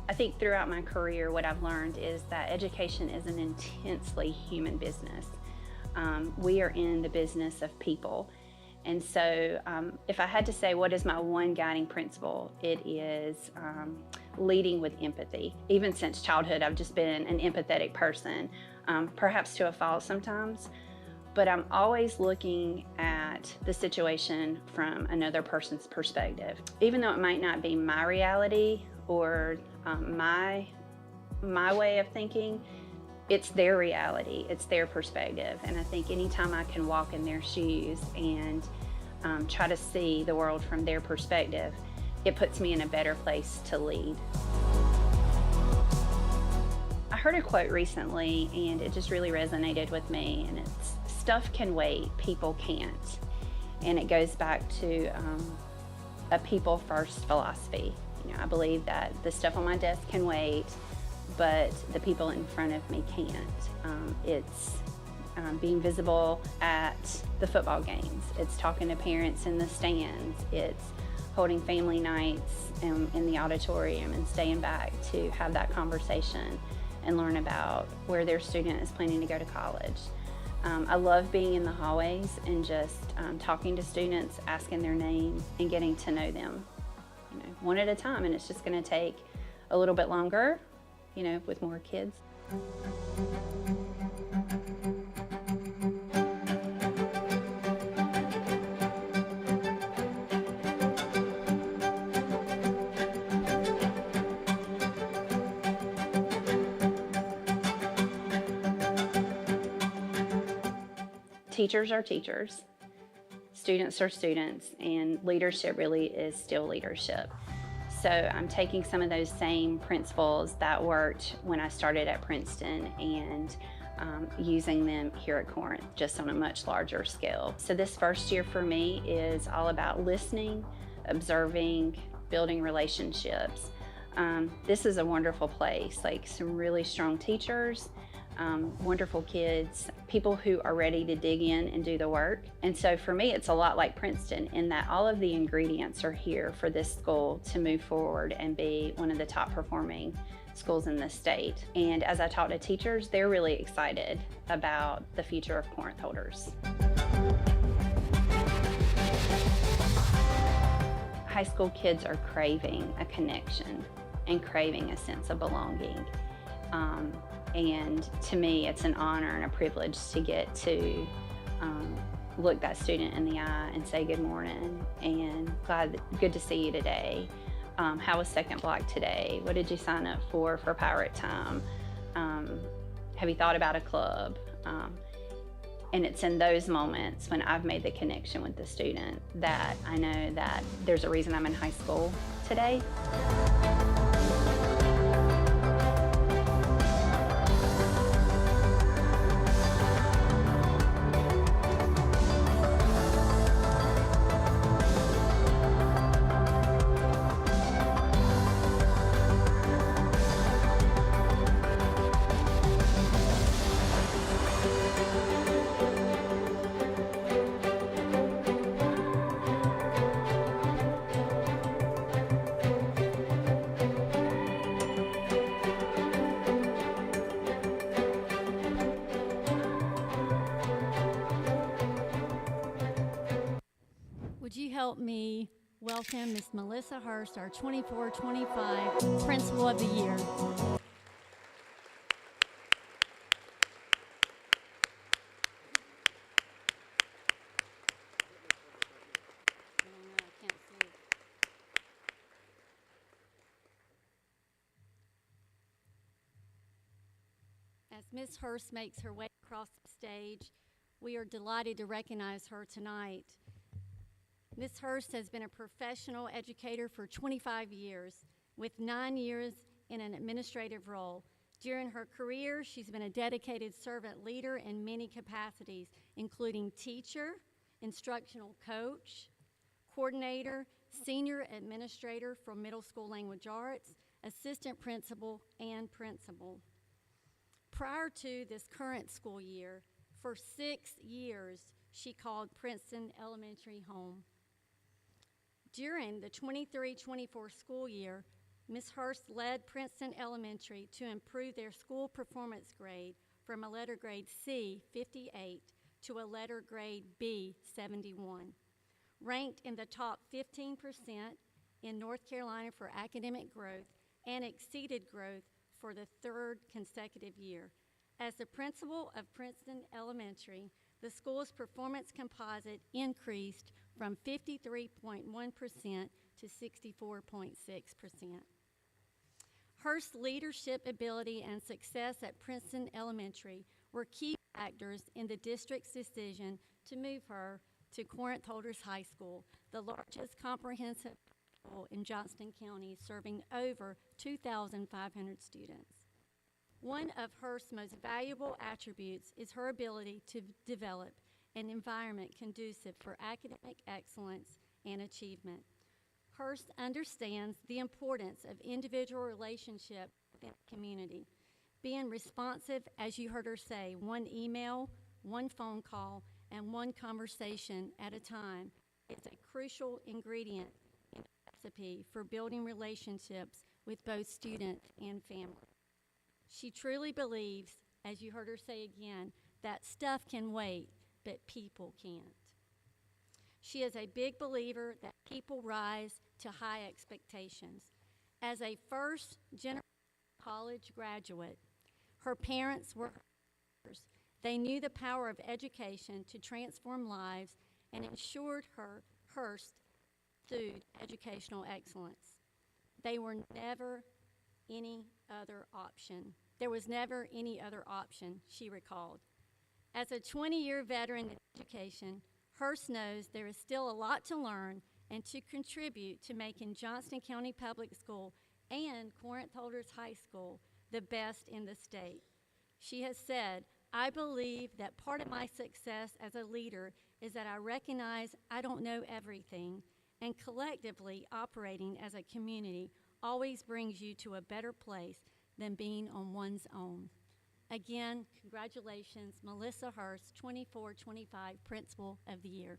I think throughout my career, what I've learned is that education is an intensely human business. We are in the business of people. And so if I had to say what is my one guiding principle, it is leading with empathy. Even since childhood, I've just been an empathetic person, perhaps to a fault sometimes, but I'm always looking at the situation from another person's perspective. Even though it might not be my reality or my way of thinking, it's their reality, it's their perspective. And I think anytime I can walk in their shoes and try to see the world from their perspective, it puts me in a better place to lead. I heard a quote recently and it just really resonated with me, and it's, "Stuff can wait, people can't." And it goes back to a people first philosophy. You know, I believe that the stuff on my desk can wait, but the people in front of me can't. It's being visible at the football games. It's talking to parents in the stands. It's holding family nights in the auditorium and staying back to have that conversation and learn about where their student is planning to go to college. I love being in the hallways and just talking to students, asking their name, and getting to know them, you know, one at a time. And it's just going to take a little bit longer, you know, with more kids. Teachers are teachers, students are students, and leadership really is still leadership. So I'm taking some of those same principles that worked when I started at Princeton and using them here at Corinth, just on a much larger scale. So this first year for me is all about listening, observing, building relationships. This is a wonderful place, like some really strong teachers, wonderful kids, people who are ready to dig in and do the work. And so for me, it's a lot like Princeton in that all of the ingredients are here for this school to move forward and be one of the top performing schools in the state. And as I talk to teachers, they're really excited about the future of Corinth holders. High school kids are craving a connection and craving a sense of belonging. And to me, it's an honor and a privilege to get to look that student in the eye and say good morning and good to see you today. How was second block today? What did you sign up for Pirate Time? Have you thought about a club? And it's in those moments when I've made the connection with the student that I know that there's a reason I'm in high school today. Would you help me welcome Miss Melissa Hurst, our 24-25 Principal of the Year. As Ms. Hurst makes her way across the stage, we are delighted to recognize her tonight. Ms. Hurst has been a professional educator for 25 years, with 9 years in an administrative role. During her career, she's been a dedicated servant leader in many capacities, including teacher, instructional coach, coordinator, senior administrator for middle school language arts, assistant principal, and principal. Prior to this current school year, for 6 years, she called Princeton Elementary home. During the 23-24 school year, Ms. Hurst led Princeton Elementary to improve their school performance grade from a letter grade C, 58, to a letter grade B, 71. Ranked in the top 15% in North Carolina for academic growth and exceeded growth for the third consecutive year. As the principal of Princeton Elementary, the school's performance composite increased from 53.1% to 64.6%. Hearst's leadership ability and success at Princeton Elementary were key factors in the district's decision to move her to Corinth Holders High School, the largest comprehensive school in Johnston County, serving over 2,500 students. One of Hearst's most valuable attributes is her ability to develop an environment conducive for academic excellence and achievement. Hearst understands the importance of individual relationship within the community. Being responsive, as you heard her say, one email, one phone call, and one conversation at a time is a crucial ingredient in the recipe for building relationships with both student and family. She truly believes, as you heard her say again, that stuff can wait, but people can't. She is a big believer that people rise to high expectations. As a first-generation college graduate, her parents were leaders. They knew the power of education to transform lives and ensured Hearst through educational excellence. There was never any other option, she recalled. As a 20-year veteran in education, Hearst knows there is still a lot to learn and to contribute to making Johnston County Public School and Corinth Holders High School the best in the state. She has said, "I believe that part of my success as a leader is that I recognize I don't know everything, and collectively operating as a community always brings you to a better place than being on one's own." Again, congratulations, Melissa Hearst, 24-25 Principal of the Year.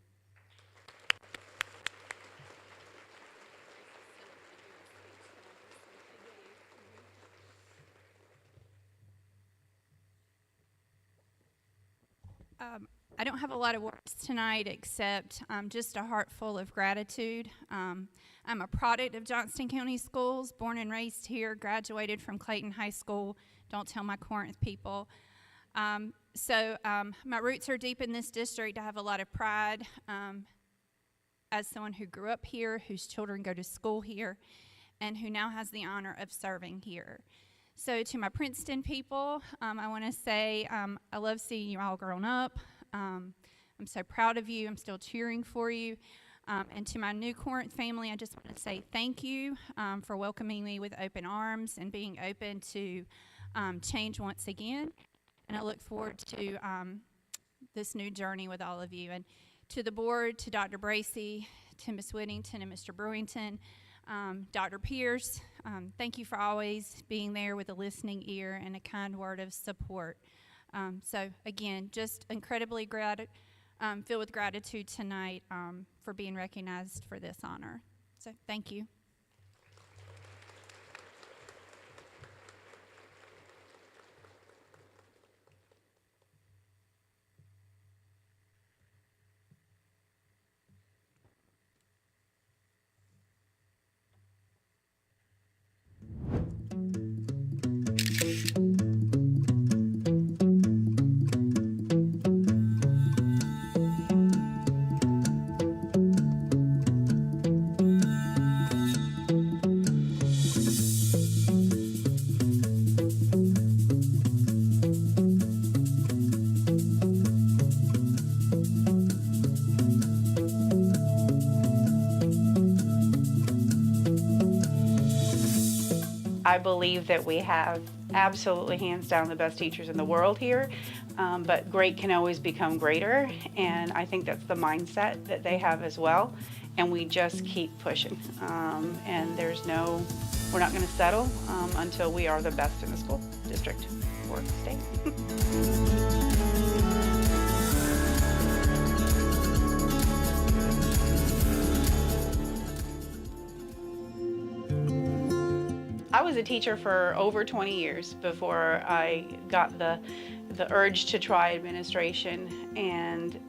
I don't have a lot of words tonight except just a heart full of gratitude. I'm a product of Johnston County Schools, born and raised here, graduated from Clayton High School. Don't tell my Corinth people. So my roots are deep in this district. I have a lot of pride as someone who grew up here, whose children go to school here, and who now has the honor of serving here. So to my Princeton people, I want to say I love seeing you all grown up. I'm so proud of you. I'm still cheering for you. And to my new Corinth family, I just want to say thank you for welcoming me with open arms and being open to change once again. And I look forward to this new journey with all of you. And to the board, to Dr. Bracey, to Ms. Whittington and Mr. Brewington, Dr. Pierce, thank you for always being there with a listening ear and a kind word of support. So again, just incredibly filled with gratitude tonight for being recognized for this honor. So thank you. I believe that we have absolutely hands down the best teachers in the world here, but great can always become greater, and I think that's the mindset that they have as well, and we just keep pushing, and we're not going to settle until we are the best in the school district or state. I was a teacher for over 20 years before I got the the urge to try administration, and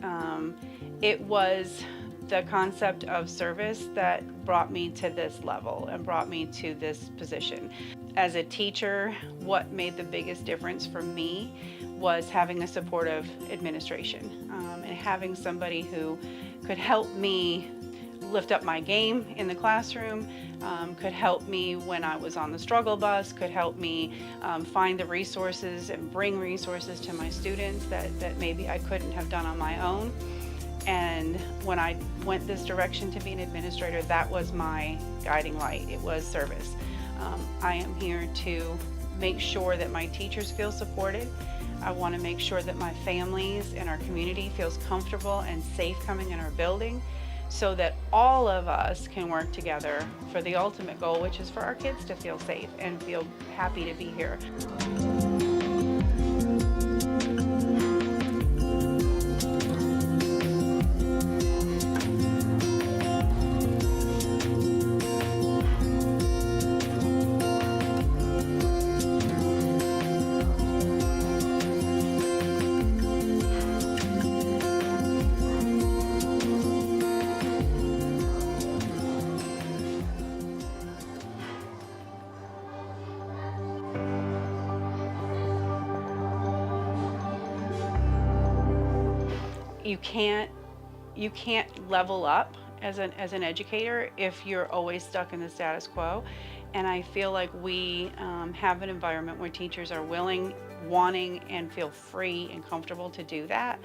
it was the concept of service that brought me to this level and brought me to this position. As a teacher, what made the biggest difference for me was having a supportive administration, and having somebody who could help me lift up my game in the classroom, could help me when I was on the struggle bus, could help me find the resources and bring resources to my students that maybe I couldn't have done on my own. And when I went this direction to be an administrator, that was my guiding light. It was service. I am here to make sure that my teachers feel supported. I want to make sure that my families and our community feels comfortable and safe coming in our building, so that all of us can work together for the ultimate goal, which is for our kids to feel safe and feel happy to be here. You can't level up as an educator if you're always stuck in the status quo. And I feel like we have an environment where teachers are willing, wanting, and feel free and comfortable to do that.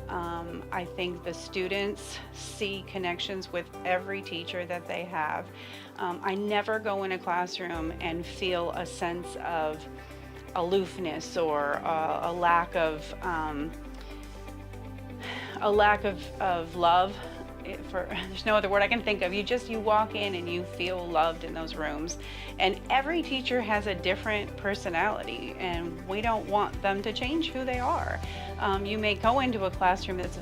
I think the students see connections with every teacher that they have. I never go in a classroom and feel a sense of aloofness or a lack of love. There's no other word I can think of. You walk in and you feel loved in those rooms. And every teacher has a different personality, and we don't want them to change who they are. You may go into a classroom that's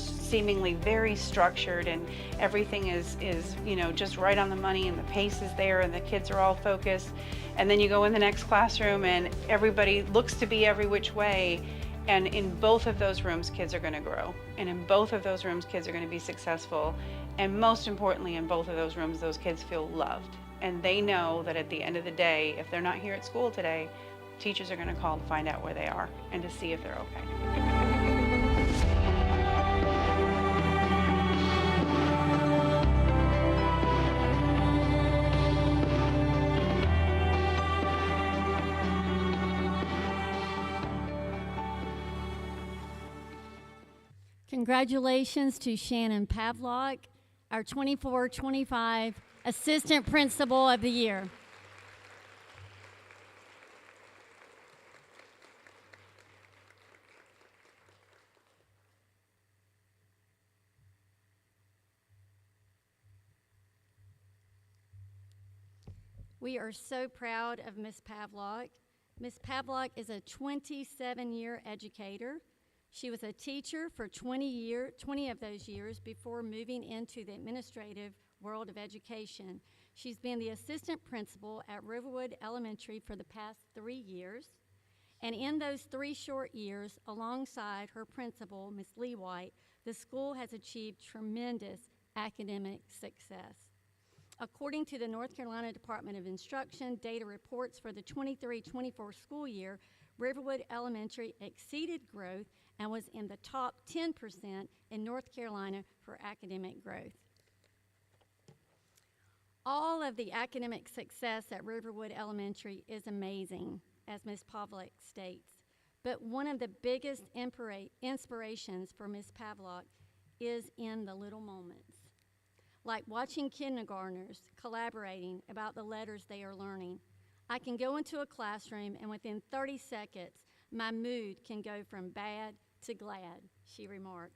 seemingly very structured, and everything is just right on the money, and the pace is there, and the kids are all focused. And then you go in the next classroom and everybody looks to be every which way. And in both of those rooms, kids are going to grow. And in both of those rooms, kids are going to be successful. And most importantly, in both of those rooms, those kids feel loved. And they know that at the end of the day, if they're not here at school today, teachers are going to call to find out where they are and to see if they're okay. Congratulations to Shannon Pavlock, our 24-25 Assistant Principal of the Year. We are so proud of Ms. Pavlock. Ms. Pavlock is a 27-year educator. She was a teacher for 20 of those years before moving into the administrative world of education. She's been the assistant principal at Riverwood Elementary for the past 3 years. And in those 3 short years, alongside her principal, Ms. Lee White, the school has achieved tremendous academic success. According to the North Carolina Department of Instruction data reports for the 23-24 school year, Riverwood Elementary exceeded growth and was in the top 10% in North Carolina for academic growth. All of the academic success at Riverwood Elementary is amazing, as Ms. Pavlock states, but one of the biggest inspirations for Ms. Pavlock is in the little moments, like watching kindergartners collaborating about the letters they are learning. I can go into a classroom and within 30 seconds, my mood can go from bad to glad, she remarked.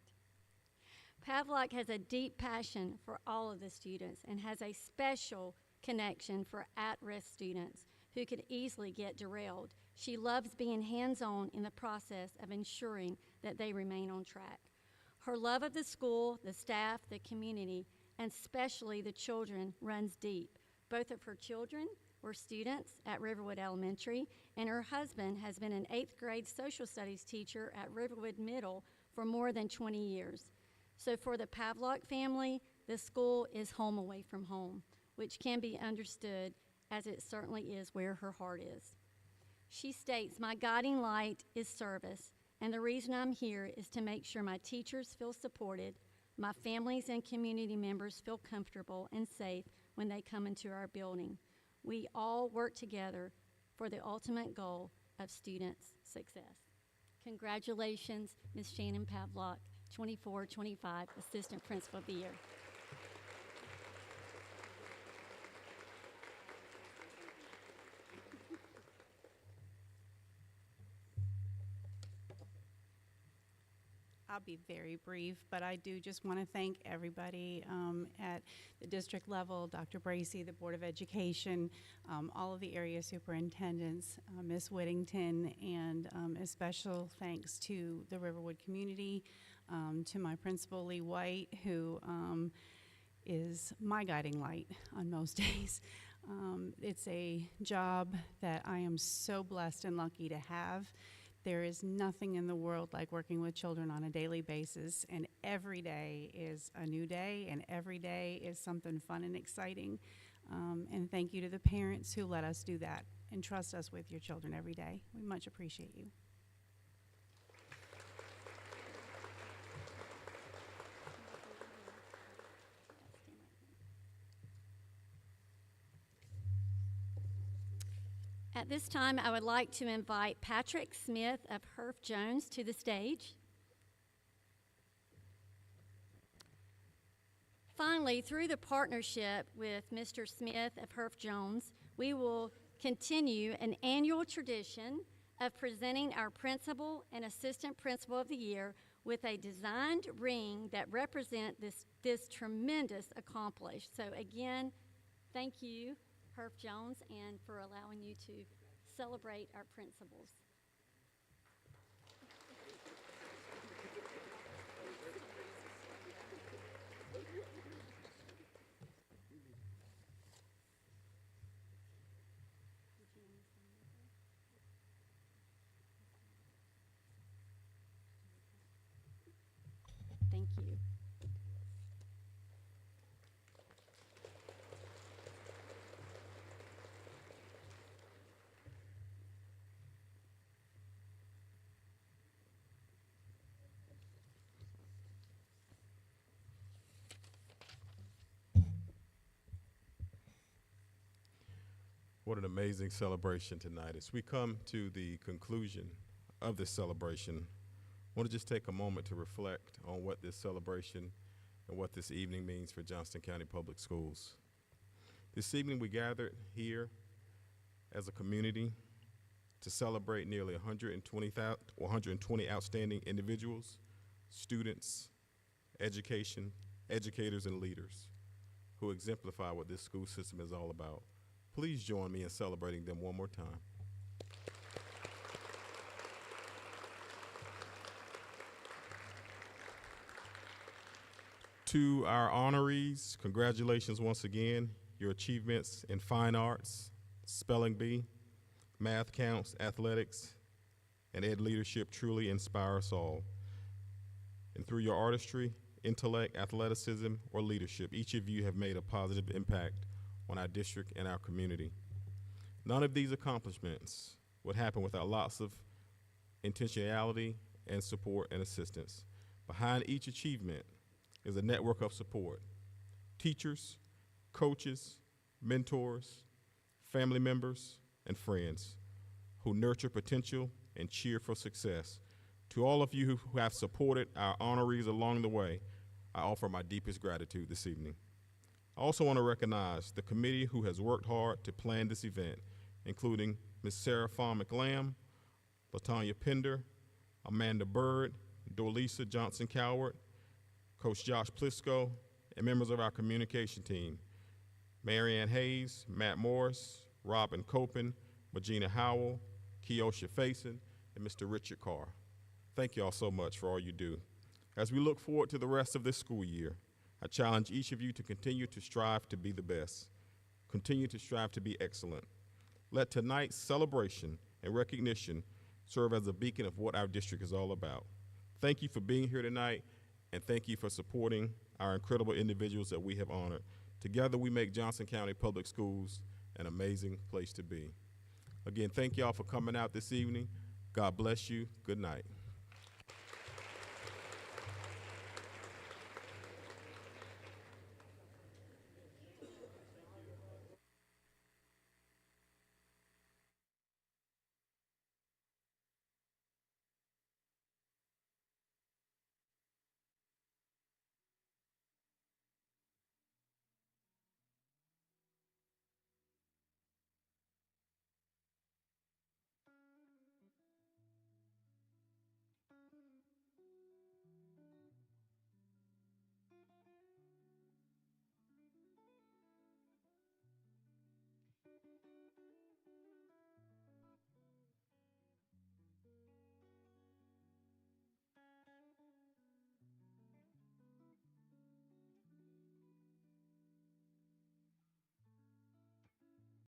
Pavlock has a deep passion for all of the students and has a special connection for at-risk students who could easily get derailed. She loves being hands-on in the process of ensuring that they remain on track. Her love of the school, the staff, the community, and especially the children runs deep. Both of her children were students at Riverwood Elementary, and her husband has been an 8th grade social studies teacher at Riverwood Middle for more than 20 years. So for the Pavlock family, the school is home away from home, which can be understood as it certainly is where her heart is. She states, "My guiding light is service, and the reason I'm here is to make sure my teachers feel supported, my families and community members feel comfortable and safe when they come into our building. We all work together for the ultimate goal of students' success." Congratulations, Ms. Shannon Pavlock, 24-25 Assistant Principal of the Year. I'll be very brief, but I do just want to thank everybody at the district level, Dr. Bracy, the Board of Education, all of the area superintendents, Ms. Whittington, and a special thanks to the Riverwood community, to my principal, Lee White, who is my guiding light on most days. It's a job that I am so blessed and lucky to have. There is nothing in the world like working with children on a daily basis, and every day is a new day, and every day is something fun and exciting. And thank you to the parents who let us do that and trust us with your children every day. We much appreciate you. At this time, I would like to invite Patrick Smith of Herff Jones to the stage. Finally, through the partnership with Mr. Smith of Herff Jones, we will continue an annual tradition of presenting our principal and assistant principal of the year with a designed ring that represent this tremendous accomplishment. So again, thank you, Herff Jones, and for allowing you to celebrate our principals. Thank you. What an amazing celebration tonight. As we come to the conclusion of this celebration, I want to just take a moment to reflect on what this celebration and what this evening means for Johnston County Public Schools. This evening we gathered here as a community to celebrate nearly 120 outstanding individuals, students, educators, and leaders who exemplify what this school system is all about. Please join me in celebrating them one more time. To our honorees, congratulations once again. Your achievements in fine arts, spelling bee, math counts, athletics, and ed leadership truly inspire us all. And through your artistry, intellect, athleticism, or leadership, each of you have made a positive impact on our district and our community. None of these accomplishments would happen without lots of intentionality and support and assistance. Behind each achievement is a network of support: teachers, coaches, mentors, family members, and friends who nurture potential and cheer for success. To all of you who have supported our honorees along the way, I offer my deepest gratitude this evening. I also want to recognize the committee who has worked hard to plan this event, including Ms. Sarah Fawn McLam, LaTanya Pender, Amanda Bird, Dolisa Johnson-Coward, Coach Josh Plisco, and members of our communication team, Marianne Hayes, Matt Morris, Robin Copen, Regina Howell, Keosha Faison, and Mr. Richard Carr. Thank you all so much for all you do. As we look forward to the rest of this school year, I challenge each of you to continue to strive to be the best. continue to strive to be excellent. Let tonight's celebration and recognition serve as a beacon of what our district is all about. Thank you for being here tonight, and thank you for supporting our incredible individuals that we have honored. Together, we make Johnston County Public Schools an amazing place to be. Again, thank y'all for coming out this evening. God bless you. Good night.